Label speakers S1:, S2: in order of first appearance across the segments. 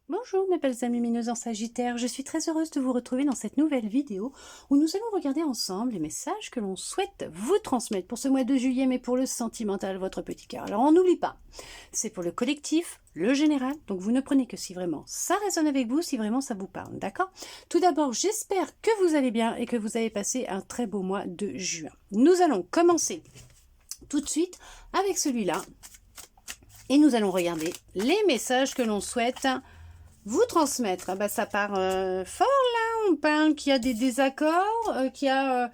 S1: Bonjour mes belles amies lumineuses en Sagittaire, je suis très heureuse de vous retrouver dans cette nouvelle vidéo où nous allons regarder ensemble les messages que l'on souhaite vous transmettre pour ce mois de juillet, mais pour le sentimental, votre petit cœur. Alors on n'oublie pas, c'est pour le collectif, le général, donc vous ne prenez que si vraiment ça résonne avec vous, si vraiment ça vous parle, d'accord? Tout d'abord, j'espère que vous allez bien et que vous avez passé un très beau mois de juin. Nous allons commencer tout de suite avec celui-là et nous allons regarder les messages que l'on souhaite vous transmettre. Ah bah, ça part fort là, on parle qu'il y a des désaccords, qu'il y a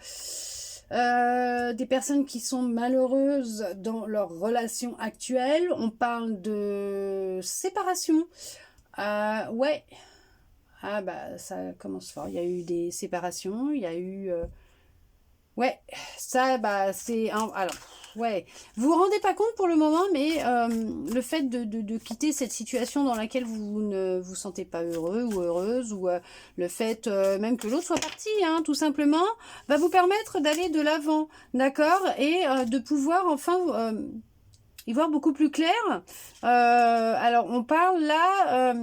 S1: des personnes qui sont malheureuses dans leur relation actuelle, on parle de séparation. Ouais, ah bah ça commence fort, il y a eu des séparations, il y a eu... Ouais, ça, bah, c'est... Alors, ouais, vous vous rendez pas compte pour le moment, mais le fait de quitter cette situation dans laquelle vous ne vous sentez pas heureux ou heureuse, ou le fait même que l'autre soit parti, hein, tout simplement, va vous permettre d'aller de l'avant, d'accord? Et de pouvoir enfin y voir beaucoup plus clair. Alors, on parle là...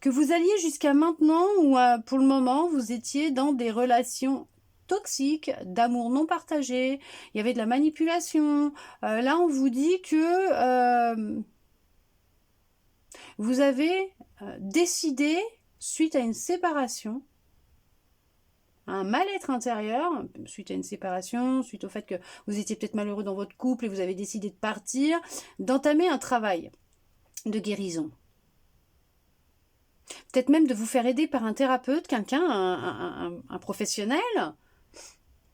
S1: que vous alliez jusqu'à maintenant ou pour le moment vous étiez dans des relations toxiques, d'amour non partagé, il y avait de la manipulation. Là on vous dit que vous avez décidé, suite à une séparation, un mal-être intérieur, suite à une séparation, suite au fait que vous étiez peut-être malheureux dans votre couple et vous avez décidé de partir, d'entamer un travail de guérison. Peut-être même de vous faire aider par un thérapeute, quelqu'un, un professionnel,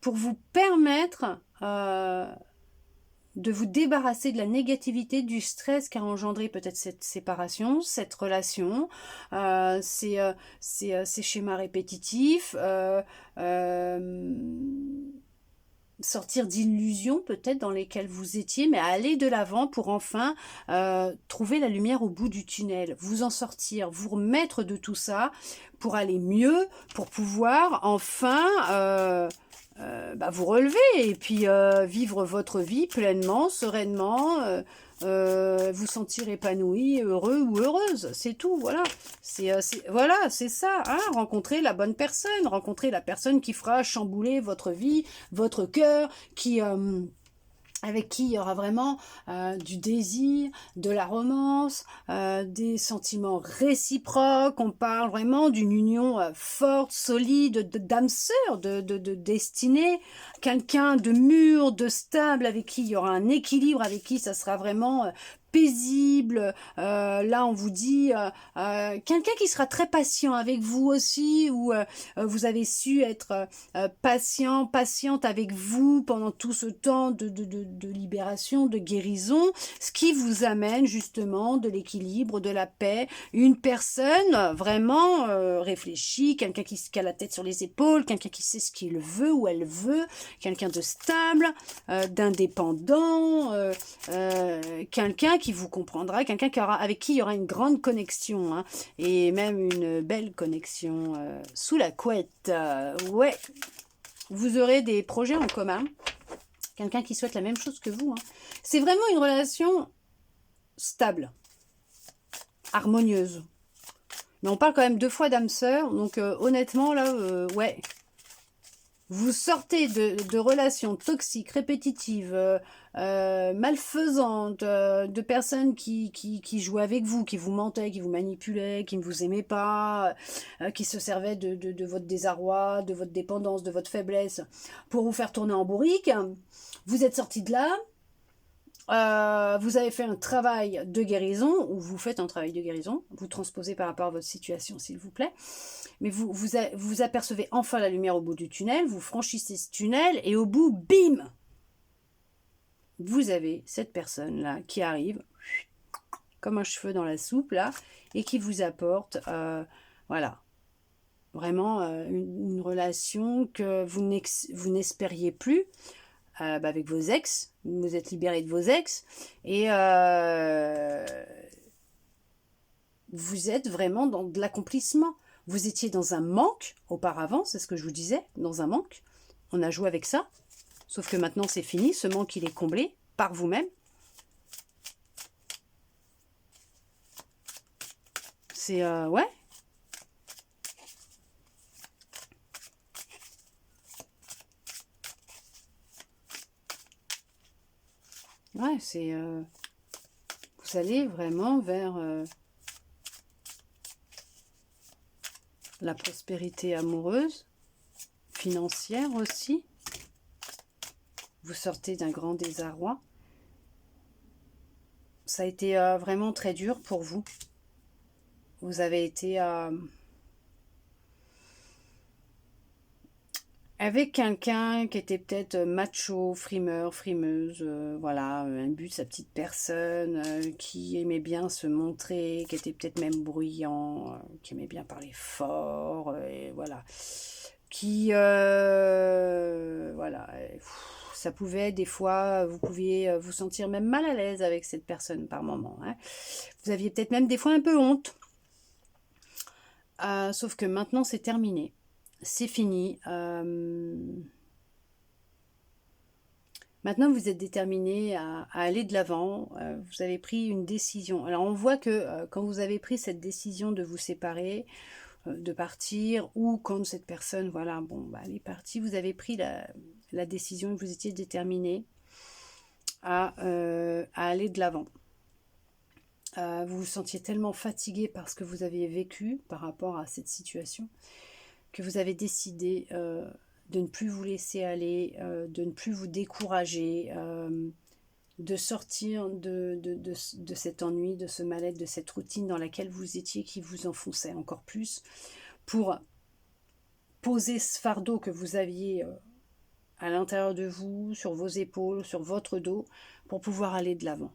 S1: pour vous permettre de vous débarrasser de la négativité, du stress qu'a engendré peut-être cette séparation, cette relation, ces schémas répétitifs, sortir d'illusions peut-être dans lesquelles vous étiez, mais aller de l'avant pour enfin trouver la lumière au bout du tunnel, vous en sortir, vous remettre de tout ça pour aller mieux, pour pouvoir enfin vous relever et puis vivre votre vie pleinement, sereinement, vous sentir épanoui, heureux ou heureuse, c'est tout, voilà. Voilà, c'est ça, hein, rencontrer la bonne personne, rencontrer la personne qui fera chambouler votre vie, votre cœur, qui... avec qui il y aura vraiment du désir, de la romance, des sentiments réciproques. On parle vraiment d'une union forte, solide, d'âme sœur, de destinée. Quelqu'un de mûr, de stable, avec qui il y aura un équilibre, avec qui ça sera vraiment paisible. Là, on vous dit quelqu'un qui sera très patient avec vous aussi, où vous avez su être patient, patiente avec vous pendant tout ce temps de libération, de guérison, ce qui vous amène justement de l'équilibre, de la paix, une personne vraiment réfléchie, quelqu'un qui a la tête sur les épaules, quelqu'un qui sait ce qu'il veut ou elle veut, quelqu'un de stable, d'indépendant, quelqu'un qui vous comprendra, quelqu'un avec qui il y aura une grande connexion, hein, et même une belle connexion sous la couette. Ouais, vous aurez des projets en commun, quelqu'un qui souhaite la même chose que vous. Hein. C'est vraiment une relation stable, harmonieuse. Mais on parle quand même 2 fois d'âme sœur, donc honnêtement, là, ouais. Vous sortez de relations toxiques, répétitives, malfaisantes, de personnes qui jouaient avec vous, qui vous mentaient, qui vous manipulaient, qui ne vous aimaient pas, qui se servaient de votre désarroi, de votre dépendance, de votre faiblesse pour vous faire tourner en bourrique. Vous êtes sorti de là. Vous avez fait un travail de guérison, ou vous faites un travail de guérison, vous transposez par rapport à votre situation s'il vous plaît, mais vous apercevez enfin la lumière au bout du tunnel, vous franchissez ce tunnel, et au bout, bim, vous avez cette personne-là qui arrive, comme un cheveu dans la soupe, là, et qui vous apporte, voilà, vraiment une relation que vous n'espériez plus, avec vos ex, vous êtes libéré de vos ex, et vous êtes vraiment dans de l'accomplissement. Vous étiez dans un manque auparavant, c'est ce que je vous disais, dans un manque. On a joué avec ça, sauf que maintenant c'est fini, ce manque il est comblé par vous-même. c'est... ouais. Ouais, c'est... vous allez vraiment vers la prospérité amoureuse, financière aussi. Vous sortez d'un grand désarroi. Ça a été vraiment très dur pour vous. Vous avez été avec quelqu'un qui était peut-être macho, frimeur, frimeuse, voilà, imbu de sa petite personne, qui aimait bien se montrer, qui était peut-être même bruyant, qui aimait bien parler fort, et voilà. Qui, voilà, ça pouvait, des fois, vous pouviez vous sentir même mal à l'aise avec cette personne par moment, hein. Vous aviez peut-être même des fois un peu honte. Sauf que maintenant, c'est terminé. C'est fini. Maintenant, vous êtes déterminé à aller de l'avant. Vous avez pris une décision. Alors, on voit que quand vous avez pris cette décision de vous séparer, de partir, ou quand cette personne, voilà, bon, bah, elle est partie, vous avez pris la décision et vous étiez déterminé à aller de l'avant. Vous vous sentiez tellement fatigué par ce que vous aviez vécu par rapport à cette situation que vous avez décidé de ne plus vous laisser aller, de ne plus vous décourager, de sortir de cet ennui, de ce mal-être, de cette routine dans laquelle vous étiez qui vous enfonçait encore plus, pour poser ce fardeau que vous aviez à l'intérieur de vous, sur vos épaules, sur votre dos, pour pouvoir aller de l'avant,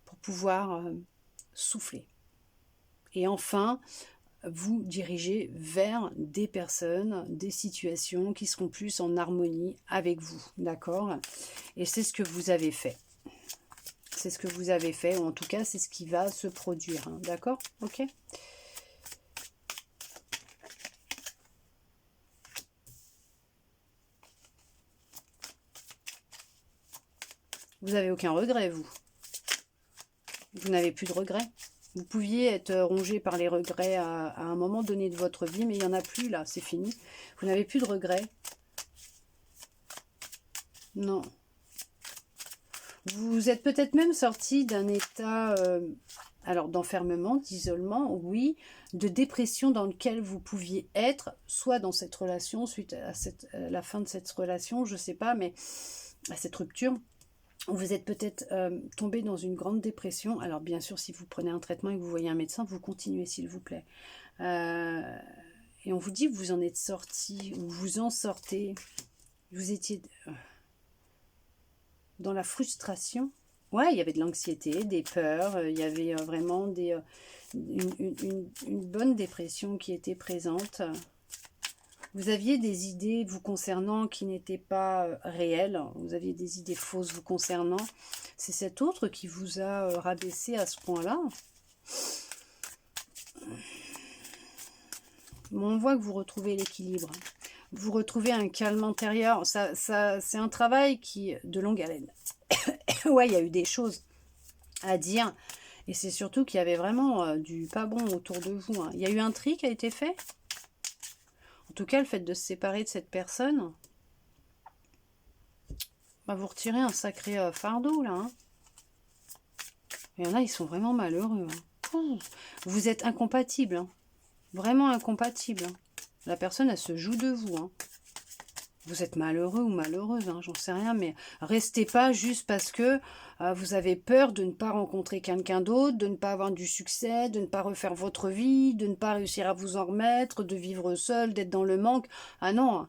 S1: pour pouvoir souffler. Et enfin, vous diriger vers des personnes, des situations qui seront plus en harmonie avec vous, d'accord? Et c'est ce que vous avez fait. C'est ce que vous avez fait, ou en tout cas, c'est ce qui va se produire, hein, d'accord? Ok? Vous n'avez aucun regret, vous. Vous n'avez plus de regrets. Vous pouviez être rongé par les regrets à un moment donné de votre vie, mais il n'y en a plus là, c'est fini. Vous n'avez plus de regrets. Non. Vous êtes peut-être même sorti d'un état alors d'enfermement, d'isolement, oui, de dépression dans lequel vous pouviez être, soit dans cette relation, suite à la fin de cette relation, je ne sais pas, mais à cette rupture. Vous êtes peut-être tombé dans une grande dépression. Alors bien sûr, si vous prenez un traitement et que vous voyez un médecin, vous continuez s'il vous plaît. Et on vous dit que vous en êtes sorti, ou vous en sortez. Vous étiez dans la frustration. Ouais, il y avait de l'anxiété, des peurs, il y avait vraiment une bonne dépression qui était présente. Vous aviez des idées vous concernant qui n'étaient pas réelles, vous aviez des idées fausses vous concernant. C'est cet autre qui vous a rabaissé à ce point-là. Bon, on voit que vous retrouvez l'équilibre. Vous retrouvez un calme intérieur. C'est un travail qui de longue haleine. Ouais, il y a eu des choses à dire. Et c'est surtout qu'il y avait vraiment du pas bon autour de vous, hein. Il y a eu un tri qui a été fait. En tout cas, le fait de se séparer de cette personne, bah, vous retirez un sacré fardeau, là, hein. Il y en a, ils sont vraiment malheureux, hein. Vous êtes incompatibles, hein. Vraiment incompatibles, hein. La personne, elle se joue de vous, hein. Vous êtes malheureux ou malheureuse, hein, j'en sais rien, mais restez pas juste parce que vous avez peur de ne pas rencontrer quelqu'un d'autre, de ne pas avoir du succès, de ne pas refaire votre vie, de ne pas réussir à vous en remettre, de vivre seul, d'être dans le manque. Ah non, hein,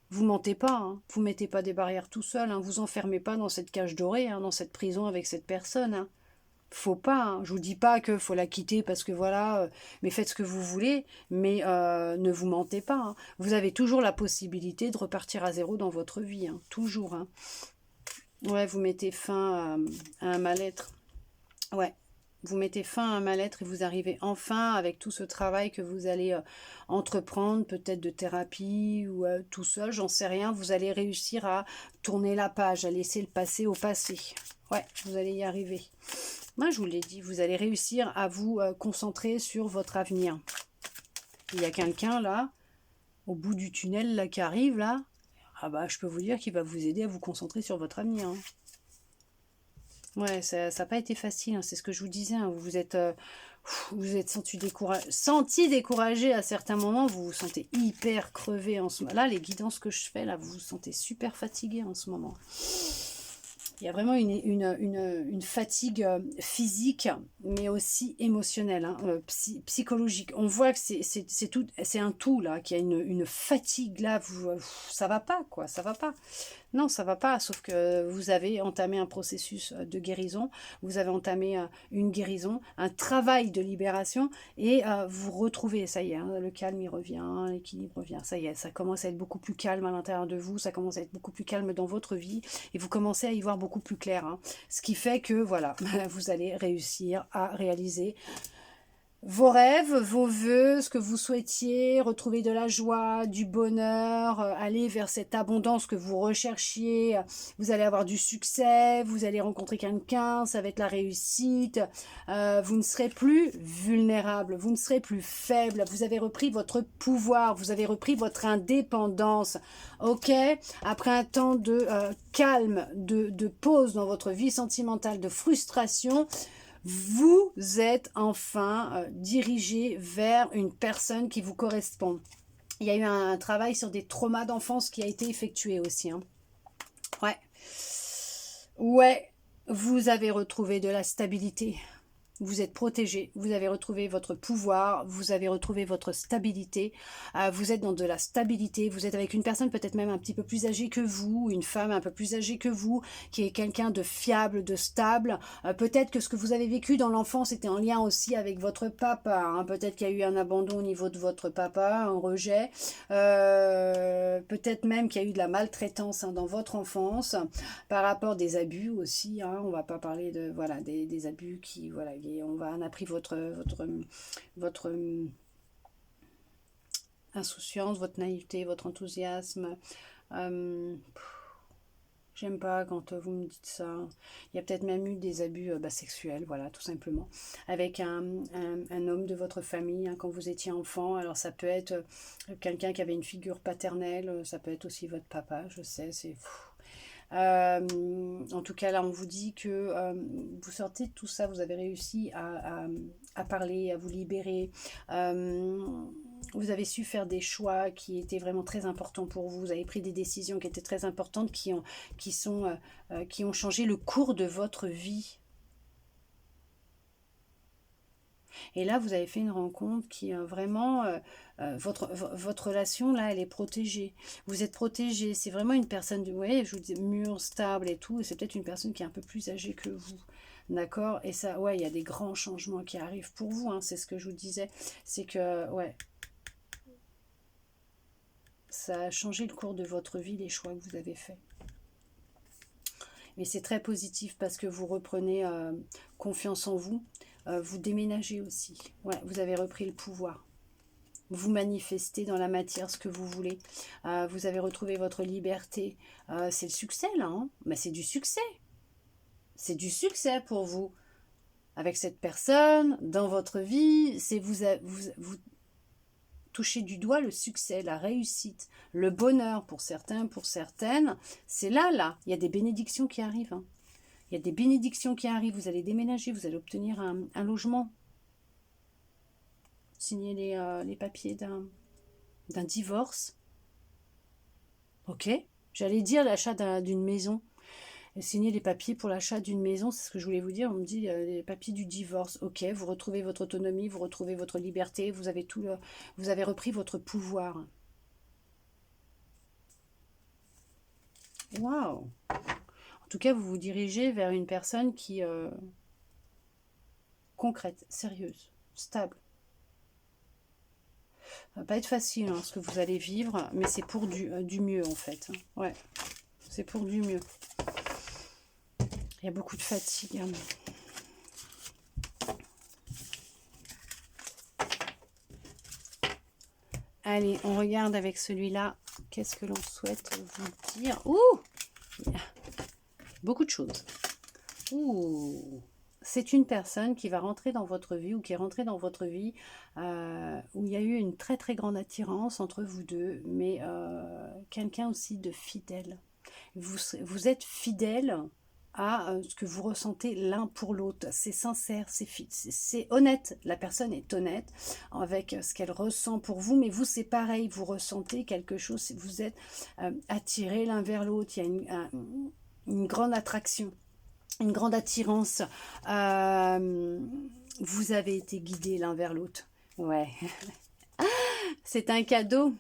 S1: vous mentez pas, hein, vous mettez pas des barrières tout seul, hein, vous enfermez pas dans cette cage dorée, hein, dans cette prison avec cette personne, hein. Faut pas, hein. Je vous dis pas que faut la quitter parce que voilà, mais faites ce que vous voulez, mais ne vous mentez pas, hein. Vous avez toujours la possibilité de repartir à zéro dans votre vie, hein. Toujours, hein. Ouais, vous mettez fin à un mal-être. Ouais. vous mettez fin à un mal-être et vous arrivez enfin avec tout ce travail que vous allez entreprendre, peut-être de thérapie ou tout seul, j'en sais rien. Vous allez réussir à tourner la page, à laisser le passé au passé. Ouais, vous allez y arriver. Moi, je vous l'ai dit, vous allez réussir à vous concentrer sur votre avenir. Il y a quelqu'un là, au bout du tunnel là, qui arrive là. Ah bah, je peux vous dire qu'il va vous aider à vous concentrer sur votre avenir. Hein. Ouais, ça n'a pas été facile, hein, c'est ce que je vous disais. Hein, vous êtes senti découragé à certains moments, vous vous sentez hyper crevé en ce moment. Là, les guidances que je fais, là, vous vous sentez super fatigué en ce moment. Il y a vraiment une fatigue physique, mais aussi émotionnelle, hein, psychologique. On voit que c'est un tout, là, qu'il y a une fatigue, là, ça va pas, quoi, ça va pas. Non, ça va pas, sauf que vous avez entamé un processus de guérison, vous avez entamé une guérison, un travail de libération, et vous retrouvez, ça y est, hein, le calme il revient, l'équilibre revient, ça y est, ça commence à être beaucoup plus calme à l'intérieur de vous, ça commence à être beaucoup plus calme dans votre vie, et vous commencez à y voir beaucoup plus clair, hein. Ce qui fait que, voilà, vous allez réussir à réaliser vos rêves, vos vœux, ce que vous souhaitiez, retrouver de la joie, du bonheur, aller vers cette abondance que vous recherchiez. Vous allez avoir du succès, vous allez rencontrer quelqu'un, ça va être la réussite. Vous ne serez plus vulnérable, vous ne serez plus faible. Vous avez repris votre pouvoir, vous avez repris votre indépendance. Ok, après un temps de calme, de pause dans votre vie sentimentale, de frustration, vous êtes enfin dirigé vers une personne qui vous correspond. Il y a eu un travail sur des traumas d'enfance qui a été effectué aussi. Hein. Ouais. Ouais, vous avez retrouvé de la stabilité. Vous êtes protégé, vous avez retrouvé votre pouvoir, vous avez retrouvé votre stabilité, vous êtes dans de la stabilité, vous êtes avec une personne peut-être même un petit peu plus âgée que vous, une femme un peu plus âgée que vous, qui est quelqu'un de fiable, de stable. Peut-être que ce que vous avez vécu dans l'enfance était en lien aussi avec votre papa, hein. Peut-être qu'il y a eu un abandon au niveau de votre papa, un rejet, peut-être même qu'il y a eu de la maltraitance, hein, dans votre enfance, par rapport des abus aussi, hein. On va pas parler de voilà des abus qui voilà on a pris votre insouciance, votre naïveté, votre enthousiasme. J'aime pas quand vous me dites ça. Il y a peut-être même eu des abus sexuels, voilà, tout simplement. Avec un homme de votre famille, hein, quand vous étiez enfant. Alors ça peut être quelqu'un qui avait une figure paternelle, ça peut être aussi votre papa, je sais, c'est... en tout cas là on vous dit que vous sortez de tout ça, vous avez réussi à parler, à vous libérer, vous avez su faire des choix qui étaient vraiment très importants pour vous, vous avez pris des décisions qui étaient très importantes, qui ont changé le cours de votre vie. Et là, vous avez fait une rencontre qui vraiment, votre relation, là, elle est protégée. Vous êtes protégé. C'est vraiment une personne, ouais, je vous dis, mûre, stable et tout. Et c'est peut-être une personne qui est un peu plus âgée que vous. D'accord? Et ça, ouais, il y a des grands changements qui arrivent pour vous. Hein, c'est ce que je vous disais. C'est que, ouais, ça a changé le cours de votre vie, les choix que vous avez faits. Mais c'est très positif parce que vous reprenez confiance en vous. Vous déménagez aussi. Ouais, vous avez repris le pouvoir. Vous manifestez dans la matière ce que vous voulez. Vous avez retrouvé votre liberté. C'est le succès là. Hein, mais c'est du succès. C'est du succès pour vous. Avec cette personne, dans votre vie, c'est vous touchez du doigt le succès, la réussite, le bonheur pour certains, pour certaines. C'est là. Il y a des bénédictions qui arrivent. Hein. Il y a des bénédictions qui arrivent. Vous allez déménager, vous allez obtenir un logement. Signer les papiers d'un divorce. Ok. J'allais dire l'achat d'une maison. Signer les papiers pour l'achat d'une maison, c'est ce que je voulais vous dire. On me dit les papiers du divorce. Ok. Vous retrouvez votre autonomie, vous retrouvez votre liberté, vous avez repris votre pouvoir. Waouh. En tout cas, vous vous dirigez vers une personne qui concrète, sérieuse, stable. Ça va pas être facile hein, ce que vous allez vivre, mais c'est pour du mieux en fait. Ouais, c'est pour du mieux. Il y a beaucoup de fatigue. Hein. Allez, on regarde avec celui-là. Qu'est-ce que l'on souhaite vous dire? Ouh! Beaucoup de choses. Ouh! C'est une personne qui va rentrer dans votre vie ou qui est rentrée dans votre vie où il y a eu une très très grande attirance entre vous deux, mais quelqu'un aussi de fidèle. Vous êtes fidèle à ce que vous ressentez l'un pour l'autre. C'est sincère, c'est honnête. La personne est honnête avec ce qu'elle ressent pour vous, mais vous, c'est pareil. Vous ressentez quelque chose, vous êtes attirés l'un vers l'autre. Il y a une grande attraction, une grande attirance. Vous avez été guidés l'un vers l'autre. Ouais. C'est un cadeau.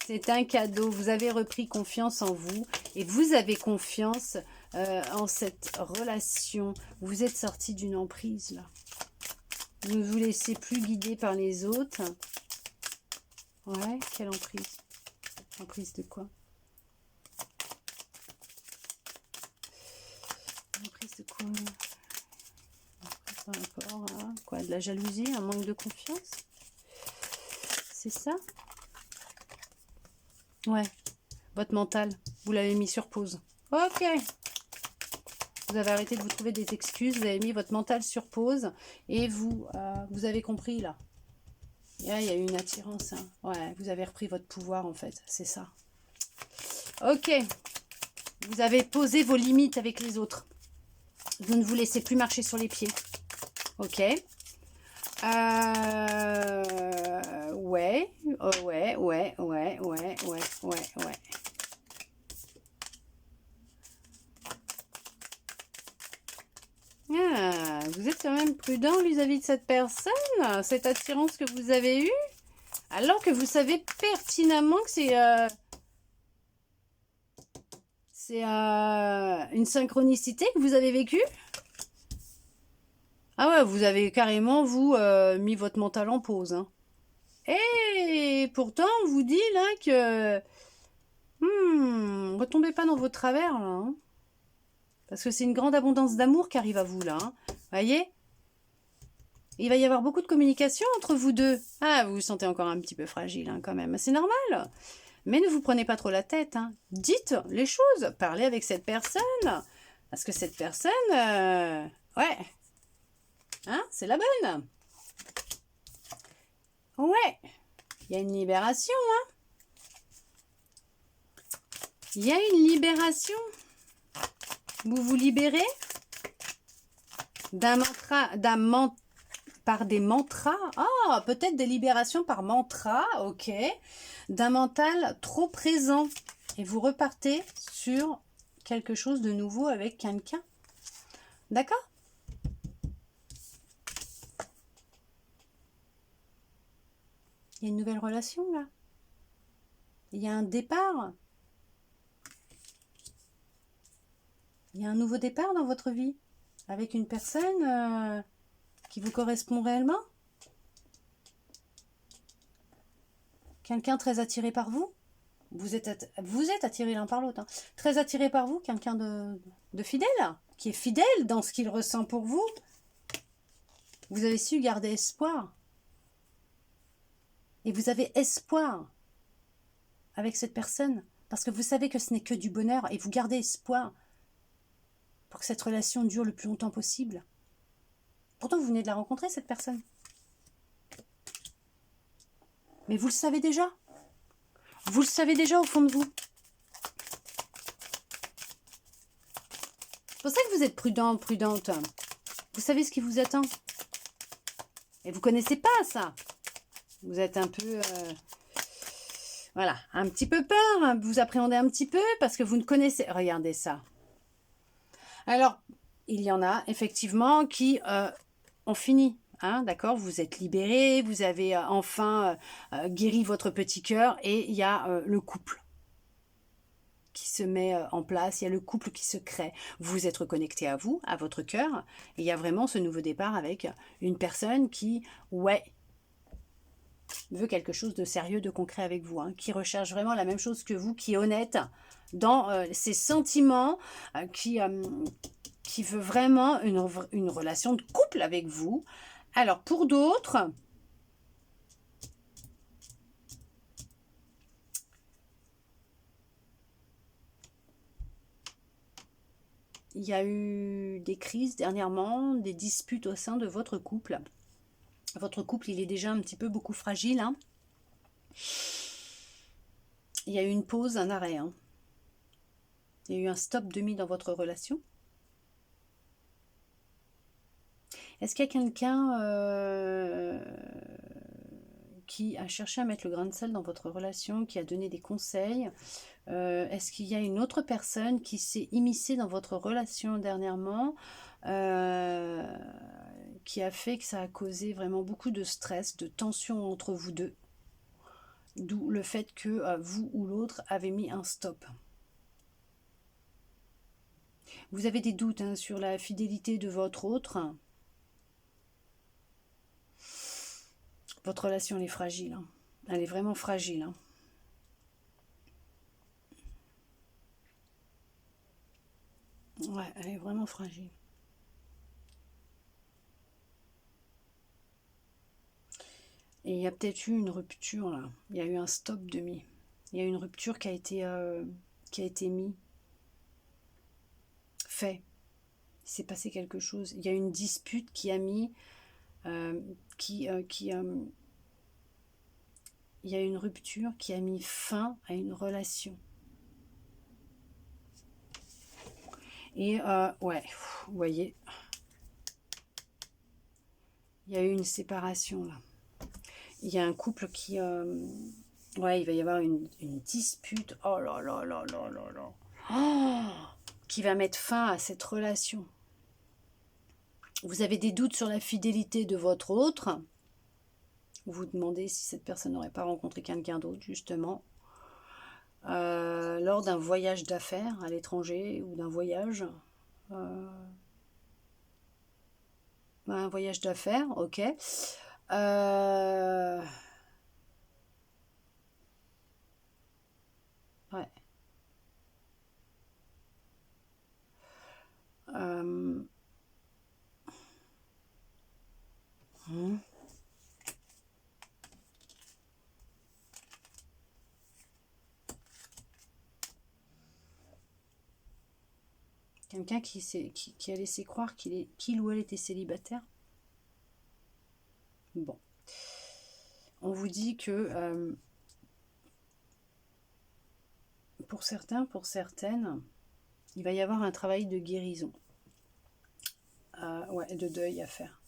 S1: C'est un cadeau. Vous avez repris confiance en vous et vous avez confiance en cette relation. Vous êtes sorti d'une emprise là. Vous ne vous laissez plus guider par les autres. Ouais, quelle emprise? Emprise de quoi? Emprise de quoi? Par rapport à quoi? De la jalousie, un manque de confiance? C'est ça? Ouais, votre mental, vous l'avez mis sur pause. Ok. Vous avez arrêté de vous trouver des excuses, vous avez mis votre mental sur pause et vous avez compris là. Là, il y a eu une attirance. Hein. Ouais, vous avez repris votre pouvoir en fait, c'est ça. Ok. Vous avez posé vos limites avec les autres. Vous ne vous laissez plus marcher sur les pieds. Ok. Ouais. Oh, ouais. Ah, vous êtes quand même prudent vis-à-vis de cette personne, cette attirance que vous avez eue, alors que vous savez pertinemment que c'est une synchronicité que vous avez vécue. Ah ouais, vous avez carrément, vous, mis votre mental en pause. Hein. Et pourtant, on vous dit là que... retombez pas dans vos travers, là. Hein. Parce que c'est une grande abondance d'amour qui arrive à vous, là. Hein. Voyez? Il va y avoir beaucoup de communication entre vous deux. Ah, vous vous sentez encore un petit peu fragile, hein, quand même. C'est normal. Mais ne vous prenez pas trop la tête. Hein. Dites les choses. Parlez avec cette personne. Parce que cette personne... ouais. Hein, c'est la bonne. Ouais. Il y a une libération, hein. Il y a une libération. Vous vous libérez d'un mantra, par des mantras. Ah, peut-être des libérations par mantra, ok. D'un mental trop présent. Et vous repartez sur quelque chose de nouveau avec quelqu'un. D'accord? Il y a une nouvelle relation, là. Il y a un départ. Il y a un nouveau départ dans votre vie. Avec une personne qui vous correspond réellement. Quelqu'un très attiré par vous. Vous êtes attiré l'un par l'autre. Hein. Très attiré par vous. Quelqu'un de fidèle. Qui est fidèle dans ce qu'il ressent pour vous. Vous avez su garder espoir. Et vous avez espoir avec cette personne. Parce que vous savez que ce n'est que du bonheur. Et vous gardez espoir pour que cette relation dure le plus longtemps possible. Pourtant, vous venez de la rencontrer, cette personne. Mais vous le savez déjà. Vous le savez déjà au fond de vous. C'est pour ça que vous êtes prudent, prudente. Vous savez ce qui vous attend. Et vous ne connaissez pas ça. Vous êtes un peu... voilà, un petit peu peur. Vous appréhendez un petit peu parce que vous ne connaissez... Regardez ça. Alors, il y en a effectivement qui ont fini. Hein, d'accord, vous êtes libérés, vous avez enfin guéri votre petit cœur et il y a le couple qui se met en place, il y a le couple qui se crée. Vous êtes reconnecté à vous, à votre cœur, et il y a vraiment ce nouveau départ avec une personne qui, ouais, veut quelque chose de sérieux, de concret avec vous, hein, qui recherche vraiment la même chose que vous, qui est honnête dans ses sentiments, qui veut vraiment une relation de couple avec vous. Alors, pour d'autres, Il y a eu des crises dernièrement, des disputes au sein de votre couple. Votre couple, il est déjà un petit peu beaucoup fragile, hein. Il y a eu une pause, un arrêt, hein. Il y a eu un stop de mis dans votre relation. Est-ce qu'il y a quelqu'un qui a cherché à mettre le grain de sel dans votre relation, qui a donné des conseils? Est-ce qu'il y a une autre personne qui s'est immiscée dans votre relation dernièrement, qui a fait que ça a causé vraiment beaucoup de stress, de tension entre vous deux? D'où le fait que vous ou l'autre avez mis un stop. Vous avez des doutes, hein, sur la fidélité de votre autre. Votre relation, elle est fragile, hein. Elle est vraiment fragile, hein. Ouais, elle est vraiment fragile. Et il y a peut-être eu une rupture là. Il y a eu un stop de mis. Il y a eu une rupture qui a été mis, fait. Il s'est passé quelque chose. Il y a eu une dispute qui a mis, il y a eu une rupture qui a mis fin à une relation. Et ouais, vous voyez, il y a eu une séparation là. Il y a un couple qui... ouais, il va y avoir une dispute. Oh là là là là là là. Oh, qui va mettre fin à cette relation. Vous avez des doutes sur la fidélité de votre autre. Vous vous demandez si cette personne n'aurait pas rencontré quelqu'un d'autre, justement. Lors d'un voyage d'affaires à l'étranger ou d'un voyage. Un voyage d'affaires, ok. Ouais. Hmm. Quelqu'un qui a laissé croire qu'il ou elle était célibataire. Bon. On vous dit que pour certains, pour certaines, il va y avoir un travail de guérison. Ouais, de deuil à faire.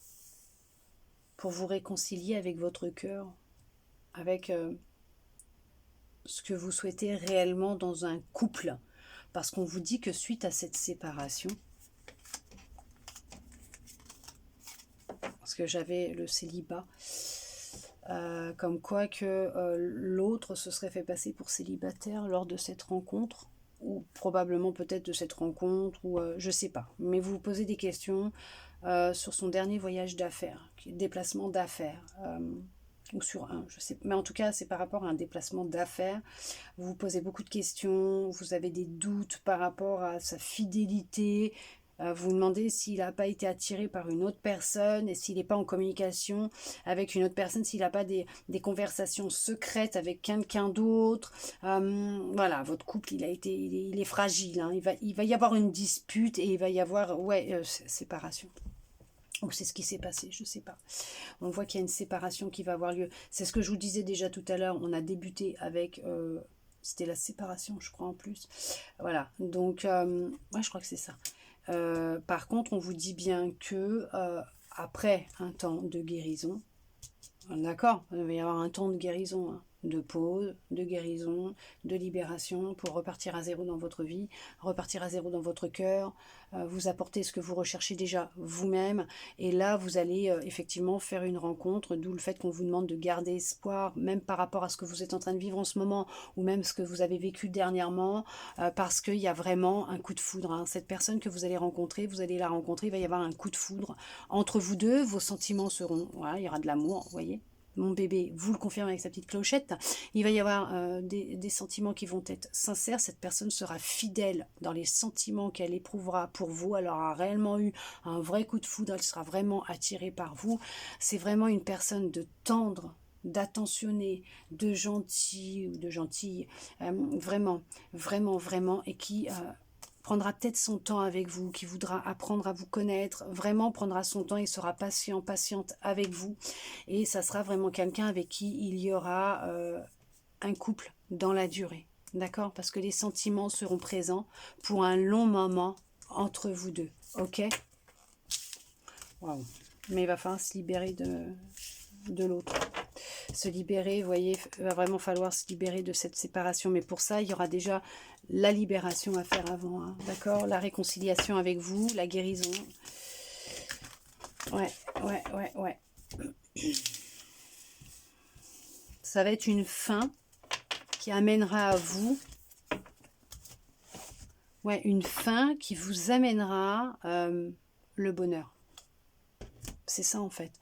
S1: Pour vous réconcilier avec votre cœur, avec ce que vous souhaitez réellement dans un couple. Parce qu'on vous dit que suite à cette séparation, parce que j'avais le célibat, comme quoi que l'autre se serait fait passer pour célibataire lors de cette rencontre, ou probablement peut-être de cette rencontre, ou je sais pas. Mais vous vous posez des questions sur son dernier voyage d'affaires, déplacement d'affaires, ou sur un, je sais. Mais en tout cas, c'est par rapport à un déplacement d'affaires. Vous vous posez beaucoup de questions, vous avez des doutes par rapport à sa fidélité. Vous vous demandez s'il n'a pas été attiré par une autre personne et s'il n'est pas en communication avec une autre personne, s'il n'a pas des conversations secrètes avec quelqu'un d'autre. Voilà, votre couple, il est fragile, hein. Il va y avoir une dispute et il va y avoir, ouais, séparation. Ou c'est ce qui s'est passé, je ne sais pas. On voit qu'il y a une séparation qui va avoir lieu. C'est ce que je vous disais déjà tout à l'heure. On a débuté avec... c'était la séparation, je crois, en plus. Voilà, donc, ouais, je crois que c'est ça. Par contre, on vous dit bien que après un temps de guérison, d'accord, il va y avoir un temps de guérison, hein, de pause, de guérison, de libération pour repartir à zéro dans votre vie, repartir à zéro dans votre cœur, vous apporter ce que vous recherchez déjà vous-même. Et là, vous allez effectivement faire une rencontre, d'où le fait qu'on vous demande de garder espoir, même par rapport à ce que vous êtes en train de vivre en ce moment, ou même ce que vous avez vécu dernièrement, parce qu'il y a vraiment un coup de foudre, hein. Cette personne que vous allez rencontrer, vous allez la rencontrer, il va y avoir un coup de foudre entre vous deux, vos sentiments seront, voilà, il y aura de l'amour, vous voyez. Mon bébé vous le confirme avec sa petite clochette, il va y avoir des sentiments qui vont être sincères, cette personne sera fidèle dans les sentiments qu'elle éprouvera pour vous, elle aura réellement eu un vrai coup de foudre, elle sera vraiment attirée par vous, c'est vraiment une personne de tendre, d'attentionné, de gentil ou de gentille, vraiment, vraiment, vraiment, et qui prendra peut-être son temps avec vous, qui voudra apprendre à vous connaître, vraiment prendra son temps et sera patient, patiente avec vous. Et ça sera vraiment quelqu'un avec qui il y aura un couple dans la durée. D'accord? Parce que les sentiments seront présents pour un long moment entre vous deux. Ok? Waouh. Mais il va falloir se libérer de l'autre. Se libérer, vous voyez, il va vraiment falloir se libérer de cette séparation. Mais pour ça, il y aura déjà la libération à faire avant. Hein, d'accord? La réconciliation avec vous, la guérison. Ouais. Ça va être une fin qui amènera à vous... Ouais, une fin qui vous amènera le bonheur. C'est ça en fait.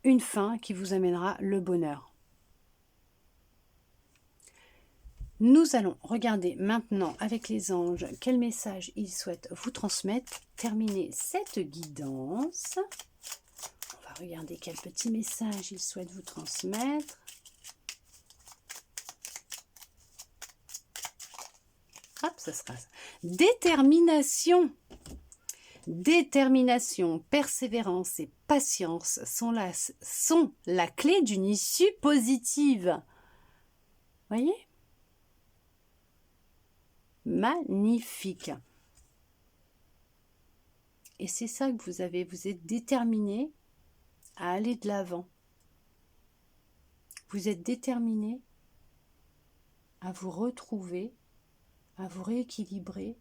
S1: Une fin qui vous amènera le bonheur. Nous allons regarder maintenant avec les anges quel message ils souhaitent vous transmettre. Terminer cette guidance. On va regarder quel petit message ils souhaitent vous transmettre. Hop, ça sera ça. Détermination. Détermination, persévérance et patience sont la clé d'une issue positive. Voyez? Magnifique. Et c'est ça que vous avez. Vous êtes déterminé à aller de l'avant. Vous êtes déterminé à vous retrouver, à vous rééquilibrer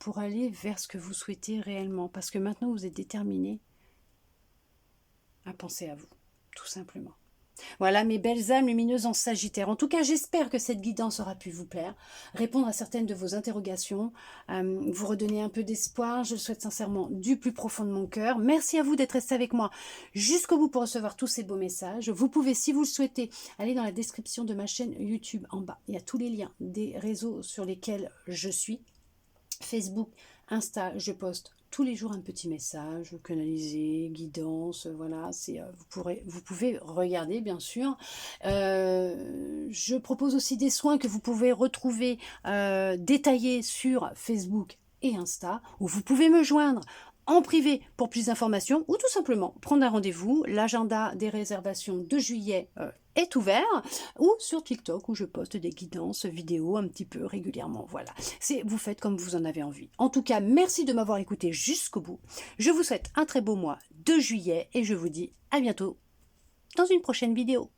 S1: pour aller vers ce que vous souhaitez réellement. Parce que maintenant, vous êtes déterminé à penser à vous, tout simplement. Voilà mes belles âmes lumineuses en Sagittaire. En tout cas, j'espère que cette guidance aura pu vous plaire, répondre à certaines de vos interrogations, vous redonner un peu d'espoir. Je le souhaite sincèrement du plus profond de mon cœur. Merci à vous d'être resté avec moi jusqu'au bout pour recevoir tous ces beaux messages. Vous pouvez, si vous le souhaitez, aller dans la description de ma chaîne YouTube en bas. Il y a tous les liens des réseaux sur lesquels je suis. Facebook, Insta, je poste tous les jours un petit message, canalisé, guidance, voilà, vous pouvez regarder bien sûr. Je propose aussi des soins que vous pouvez retrouver détaillés sur Facebook et Insta, où vous pouvez me joindre en privé pour plus d'informations ou tout simplement prendre un rendez-vous. L'agenda des réservations de juillet est ouvert, ou sur TikTok où je poste des guidances vidéo un petit peu régulièrement. Voilà, vous faites comme vous en avez envie. En tout cas, merci de m'avoir écouté jusqu'au bout. Je vous souhaite un très beau mois de juillet et je vous dis à bientôt dans une prochaine vidéo.